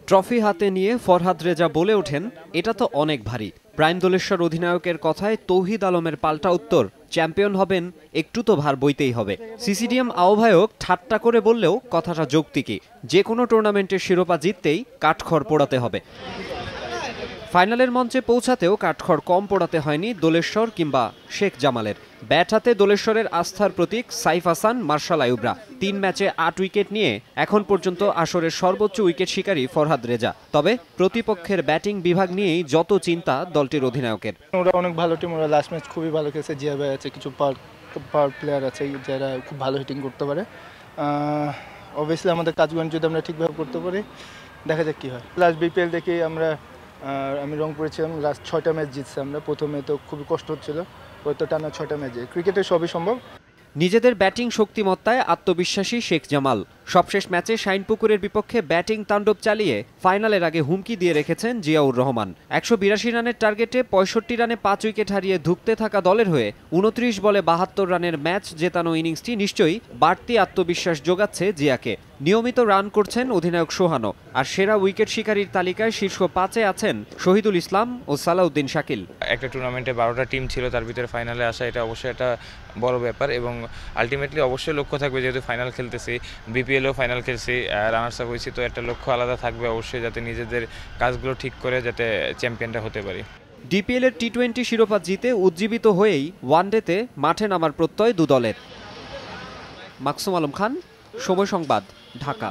Trophy হাতে নিয়ে ফরহাদ রেজা বলে ওঠেন, এটা তো অনেক ভারী। প্রাইম দোলেশ্বর অধিনায়কের কথায় তৌহিদ আলমের পাল্টা উত্তর, চ্যাম্পিয়ন হবেন একটু তো ভার বইতেই হবে। সিসিডিএম আহ্বায়ক ঠাট্টা করে বললেও কথাটা যৌক্তিকই। যে কোনো টুর্নামেন্টের শিরোপা জিততেই কাঠখড় পোড়াতে হবে। ফাইনালের মঞ্চে পৌঁছাতেও কাঠখড় কম পোড়াতে হয়নি দোলেশ্বর কিংবা শেখ জামালের। ব্যাট হাতে দোলেশ্বরের আস্থার প্রতীক সাইফ হাসান, মার্শাল আইয়ুবরা ৩ ম্যাচে ৮ উইকেট নিয়ে এখন পর্যন্ত আসরের সর্বোচ্চ উইকেট শিকারী ফরহাদ রেজা। তবে প্রতিপক্ষের ব্যাটিং বিভাগ নিয়েই যত চিন্তা দলটির অধিনায়কের। ওরা অনেক ভালো টিম, ওরা লাস্ট ম্যাচ খুবই ভালো খেলেছে। জিয়া ভাই আছে, কিছু পাওয়ার প্লেয়ার আছে যারা খুব ভালো হিটিং করতে পারে। অবভিয়াসলি আমাদের কাজগুলো যদি আমরা ঠিকভাবে করতে পারি, দেখা যাক কী হয়। লাস্ট বিপিএল দেখে আমি রংপুরে ছিলাম, লাস্ট 6টা ম্যাচ জিতছি আমরা। প্রথমে তো খুবই কষ্ট হচ্ছিল, হয়তো টানা 6টা ম্যাচে। ক্রিকেটে সবই সম্ভব। নিজেদের ব্যাটিং শক্তিমত্তায় আত্মবিশ্বাসী শেখ জামাল সবশেষ ম্যাচে শাইনপুকুরের বিপক্ষে ব্যাটিং তাণ্ডব চালিয়ে ফাইনালের আগে হুমকি দিয়ে রেখেছেন জিয়াউর রহমান। 182 রানের টার্গেটে 65 রানে 5 উইকেট হারিয়ে ধুঁকতে থাকা দলের হয়ে 29 বলে 72 রানের ম্যাচ জেতানো ইনিংসটি নিশ্চয়ই বাড়তি আত্মবিশ্বাস যোগাচ্ছে জিয়াকে। নিয়মিত রান করছেন অধিনায়ক সোহানো, আর সেরা উইকেট শিকারীর তালিকায় শীর্ষ 5-এ আছেন শহীদুল ইসলাম ও সালাউদ্দিন শাকিল। একটা টুর্নামেন্টে 12টা টিম ছিল, তার ভিতরে ফাইনালে আসা এটা অবশ্যই একটা বড় ব্যাপার এবং আলটিমেটলি অবশ্যই লক্ষ্য থাকবে, যেহেতু ফাইনাল খেলতেছি, বিপিএলও ফাইনাল খেলছি, রানার্স আপ হয়েছি, তো একটা লক্ষ্য আলাদা থাকবে অবশ্যই, যাতে নিজেদের কাজগুলো ঠিক করে যাতে চ্যাম্পিয়নটা হতে পারি। ডিপিএলের টি-20 শিরোপা জিতে উজ্জীবিত হয়েই ওয়ানডেতে মাঠে নামার প্রত্যয় দু দলের। মাকসুম আলম খান, সময় সংবাদ, ঢাকা।